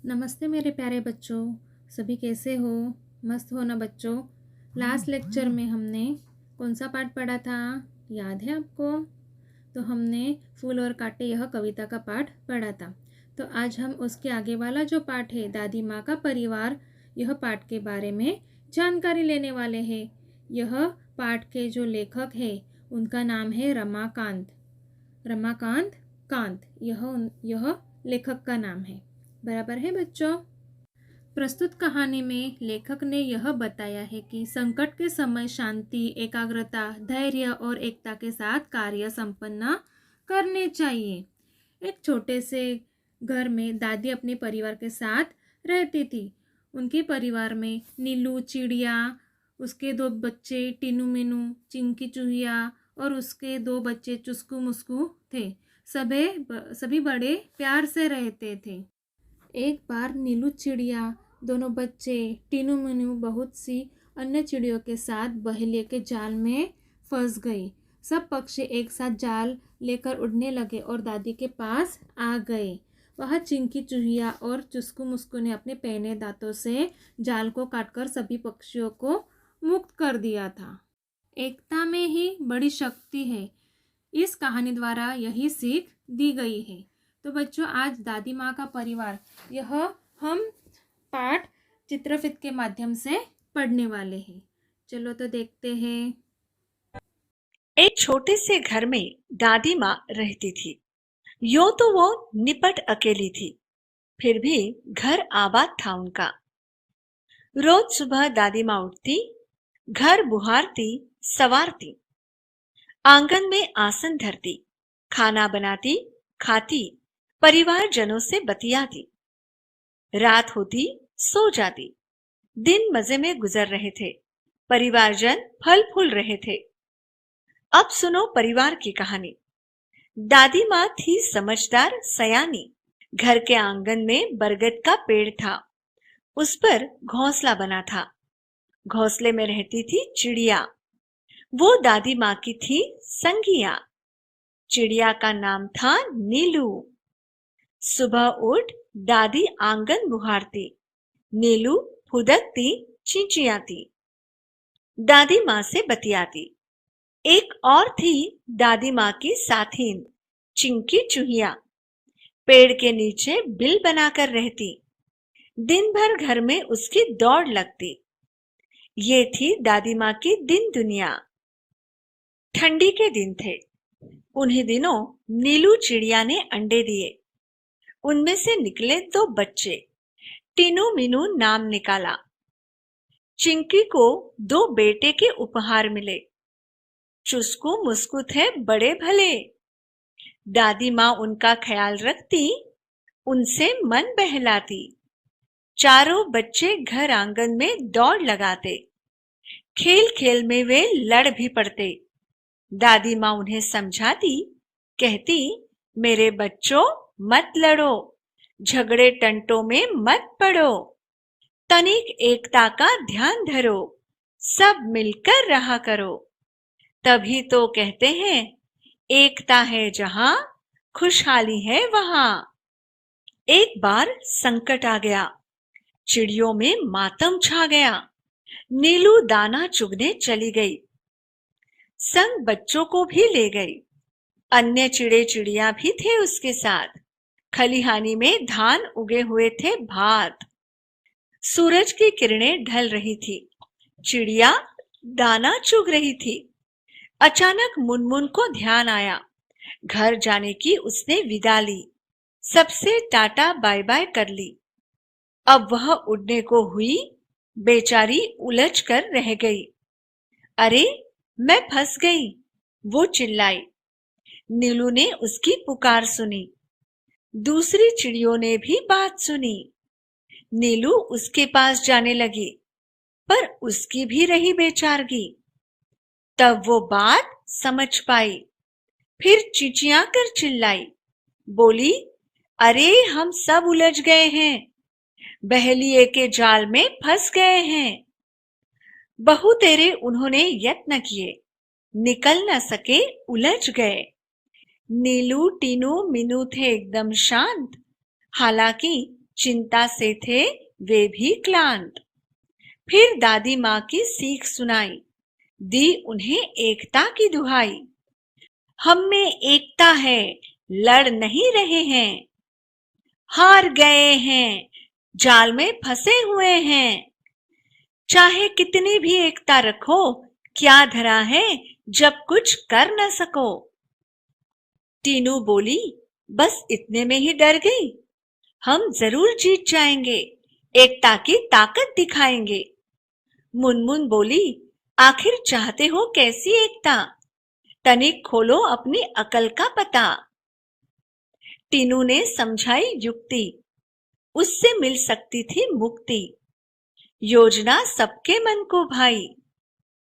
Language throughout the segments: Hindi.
नमस्ते मेरे प्यारे बच्चों। सभी कैसे हो? मस्त हो ना बच्चों? लास्ट लेक्चर में हमने कौन सा पाठ पढ़ा था, याद है आपको? तो हमने फूल और कांटे यह कविता का पाठ पढ़ा था। तो आज हम उसके आगे वाला जो पाठ है, दादी माँ का परिवार, यह पाठ के बारे में जानकारी लेने वाले हैं। यह पाठ के जो लेखक है उनका नाम है रमाकांत। रमाकांत कांत, यह लेखक का नाम है। बराबर है बच्चों? प्रस्तुत कहानी में लेखक ने यह बताया है कि संकट के समय शांति, एकाग्रता, धैर्य और एकता के साथ कार्य संपन्न करने चाहिए। एक छोटे से घर में दादी अपने परिवार के साथ रहती थी। उनके परिवार में नीलू चिड़िया, उसके 2 बच्चे टीनू मीनू, चिंकी चूहिया और उसके 2 बच्चे चुस्कू मुस्कू थे। सभी बड़े प्यार से रहते थे। एक बार नीलू चिड़िया, दोनों बच्चे टीनू मीनू बहुत सी अन्य चिड़ियों के साथ बहेलिए के जाल में फंस गई। सब पक्षी एक साथ जाल लेकर उड़ने लगे और दादी के पास आ गए। वह चिंकी चूहिया और चुस्कू मुस्कू ने अपने पैने दांतों से जाल को काटकर सभी पक्षियों को मुक्त कर दिया था। एकता में ही बड़ी शक्ति है। इस कहानी द्वारा यही सीख दी गई है। तो बच्चों, आज दादी माँ का परिवार, यह हम पाठ चित्रफित के माध्यम से पढ़ने वाले हैं। चलो तो देखते हैं। एक छोटे से घर में दादी माँ रहती थी। यूं तो वो निपट अकेली थी, फिर भी घर आबाद था उनका। रोज सुबह दादी माँ उठती, घर बुहारती, सवारती, आंगन में आसन धरती, खाना बनाती, खाती, परिवारजनों से बतियाती। रात होती, सो जाती। दिन मजे में गुजर रहे थे, परिवारजन फल फूल रहे थे। अब सुनो परिवार की कहानी। दादी माँ थी समझदार, सयानी। घर के आंगन में बरगद का पेड़ था। उस पर घोंसला बना था। घोंसले में रहती थी चिड़िया। वो दादी माँ की थी संगिया। चिड़िया का नाम था नीलू। सुबह उठ दादी आंगन बुहारती, नीलू फुदकती, चिंचियाती, दादी माँ से बतियाती। एक और थी दादी माँ की साथीन, चिंकी चूहिया। पेड़ के नीचे बिल बनाकर रहती। दिन भर घर में उसकी दौड़ लगती। ये थी दादी माँ की दिन दुनिया। ठंडी के दिन थे। उन्हीं दिनों नीलू चिड़िया ने अंडे दिए। उनमें से निकले 2 बच्चे। टीनू मीनू नाम निकाला। चिंकी को 2 बेटे के उपहार मिले। चुस्कू मुस्कू थे बड़े भले। दादी माँ उनका ख्याल रखती, उनसे मन बहलाती। चारों बच्चे घर आंगन में दौड़ लगाते। खेल खेल में वे लड़ भी पड़ते। दादी माँ उन्हें समझाती, कहती, मेरे बच्चों मत लड़ो, झगड़े टंटों में मत पड़ो, तनिक एकता का ध्यान धरो, सब मिलकर रहा करो। तभी तो कहते हैं, एकता है जहां खुशहाली है वहां। एक बार संकट आ गया। चिड़ियों में मातम छा गया। नीलू दाना चुगने चली गई, संग बच्चों को भी ले गई। अन्य चिड़े चिड़िया भी थे उसके साथ। खलिहानी में धान उगे हुए थे भात। सूरज की किरणें ढल रही थी। चिड़िया दाना चुग रही थी। अचानक मुनमुन को ध्यान आया। घर जाने की उसने विदा ली। सबसे टाटा बाय बाय कर ली। अब वह उड़ने को हुई, बेचारी उलझ कर रह गई। अरे, मैं फंस गई, वो चिल्लाई। नीलू ने उसकी पुकार सुनी। दूसरी चिड़ियों ने भी बात सुनी। नीलू उसके पास जाने लगी, पर उसकी भी रही बेचारगी। तब वो बात समझ पाई। फिर चिंचिया कर चिल्लाई, बोली, अरे हम सब उलझ गए हैं, बहेलिए के जाल में फंस गए हैं। बहु तेरे उन्होंने यत्न किए, निकल न सके, उलझ गए। नीलू टीनू मीनू थे एकदम शांत। हालांकि चिंता से थे वे भी क्लांत। फिर दादी माँ की सीख सुनाई, दी उन्हें एकता की दुहाई। हम में एकता है, लड़ नहीं रहे हैं, हार गए हैं, जाल में फंसे हुए हैं। चाहे कितनी भी एकता रखो, क्या धरा है जब कुछ कर न सको। टीनू बोली, बस इतने में ही डर गई। हम जरूर जीत जाएंगे, एकता की ताकत दिखाएंगे। मुनमुन बोली, आखिर चाहते हो कैसी एकता? तनिक खोलो अपनी अकल का पता। टीनू ने समझाई युक्ति, उससे मिल सकती थी मुक्ति। योजना सबके मन को भाई,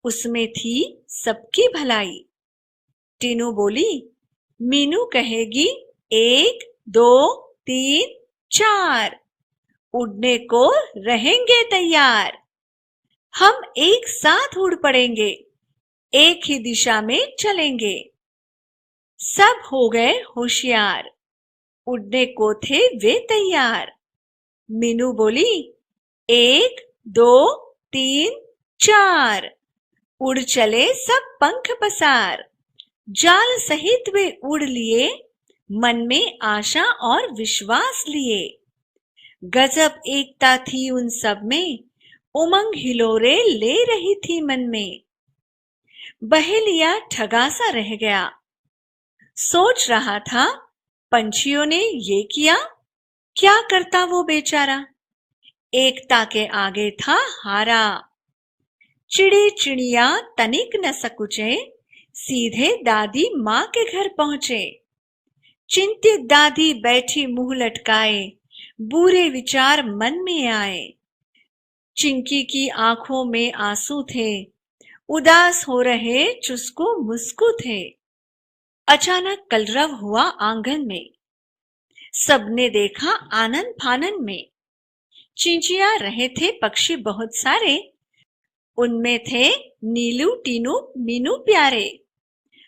उसमें थी सबकी भलाई। टीनू बोली, मीनू कहेगी 1 2 3 4, उड़ने को रहेंगे तैयार। हम एक साथ उड़ पड़ेंगे, एक ही दिशा में चलेंगे। सब हो गए होशियार, उड़ने को थे वे तैयार। मीनू बोली, 1 2 3 4, उड़ चले सब पंख पसार। जाल सहित वे उड़ लिए, मन में आशा और विश्वास लिए। गजब एकता थी उन सब में, उमंग हिलोरे ले रही थी मन में। बहेलिया ठगा सा रह गया, सोच रहा था पंछियों ने ये किया, क्या करता वो बेचारा। एकता के आगे था हारा। चिड़े चिड़िया तनिक न सकुचे, सीधे दादी माँ के घर पहुंचे। चिंतित दादी बैठी मुंह लटकाए, बुरे विचार मन में आए। चिंकी की आंखों में आंसू थे, उदास हो रहे चुस्कू मुस्कू थे। अचानक कलरव हुआ आंगन में, सबने देखा आनन फानन में। चिंचिया रहे थे पक्षी बहुत सारे, उनमें थे नीलू टीनू मीनू प्यारे।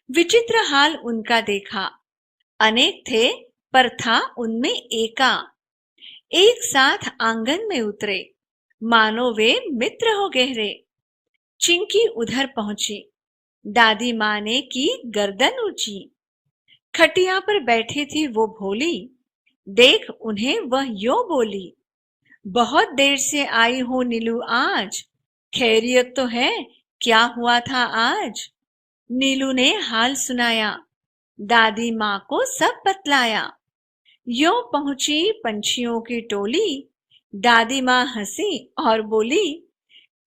विचित्र हाल उनका देखा, अनेक थे पर था उनमें एका। एक साथ आंगन में उतरे, मानो वे मित्र हो गहरे। चिंकी उधर पहुंची, दादी माँ ने की गर्दन ऊंची। खटिया पर बैठी थी वो भोली, देख उन्हें वह यूं बोली, बहुत देर से आई हो नीलू आज, खैरियत तो है, क्या हुआ था आज। नीलू ने हाल सुनाया, दादी माँ को सब बतलाया। यूं पहुंची पंछियों की टोली, दादी माँ हंसी और बोली,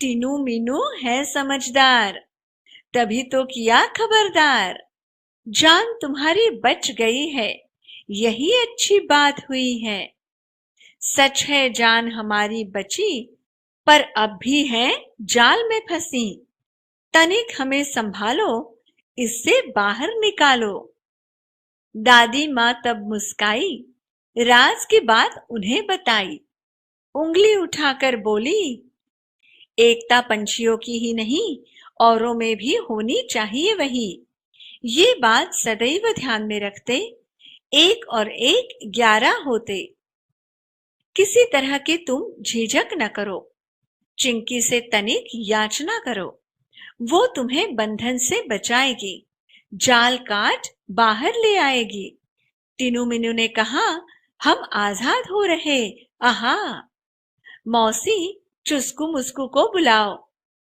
टीनू मीनू है समझदार, तभी तो किया खबरदार। जान तुम्हारी बच गई है, यही अच्छी बात हुई है। सच है जान हमारी बची, पर अब भी है जाल में फंसी। तनिक हमें संभालो, इससे बाहर निकालो। दादी माँ तब मुस्काई, राज की बात उन्हें बताई। उंगली उठाकर बोली, एकता पंछियों की ही नहीं, औरों में भी होनी चाहिए वही। ये बात सदैव ध्यान में रखते, 1 और 1 11 होते। किसी तरह के तुम झिझक न करो, चिंकी से तनिक याचना करो, वो तुम्हें बंधन से बचाएगी, जाल काट बाहर ले आएगी। टीनू मीनू ने कहा, हम आजाद हो रहे, आहा। मौसी चुस्कू मुस्कू को बुलाओ,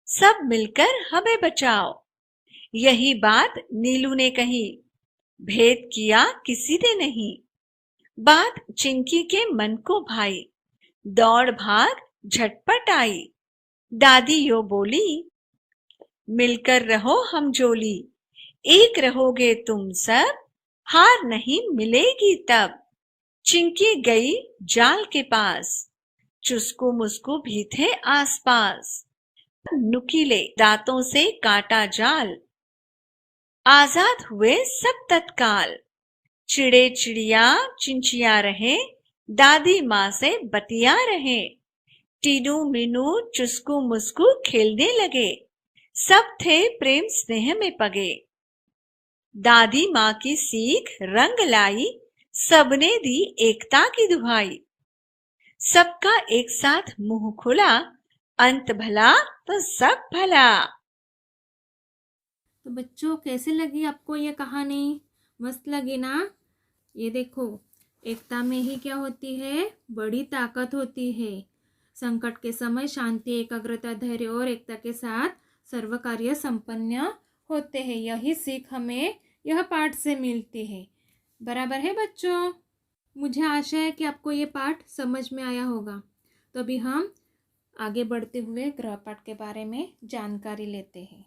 सब मिलकर हमें बचाओ। यही बात नीलू ने कही, भेद किया किसी ने नहीं। बात चिंकी के मन को भाई, दौड़ भाग झटपट आई। दादी यो बोली, मिलकर रहो हम जोली, एक रहोगे तुम सब, हार नहीं मिलेगी तब। चिंकी गई जाल के पास, चुस्कू मुस्कू भी थे आसपास। नुकीले दांतों से काटा जाल, आजाद हुए सब तत्काल। चिड़े चिड़िया चिंचिया रहे, दादी माँ से बतिया रहे। टीनू मीनू चुस्कू मुस्कू खेलने लगे, सब थे प्रेम स्नेह में पगे। दादी माँ की सीख रंग लाई, सबने दी एकता की दुहाई। सबका एक साथ मुंह खुला, अंत भला तो सब भला। तो बच्चों कैसे लगी आपको ये कहानी? मस्त लगी ना? ये देखो, एकता में ही क्या होती है? बड़ी ताकत होती है। संकट के समय शांति, एकाग्रता, धैर्य और एकता के साथ सर्व कार्य संपन्न होते हैं। यही सीख हमें यह पाठ से मिलती है। बराबर है बच्चों? मुझे आशा है कि आपको ये पाठ समझ में आया होगा। तो अभी हम आगे बढ़ते हुए गृहपाठ के बारे में जानकारी लेते हैं।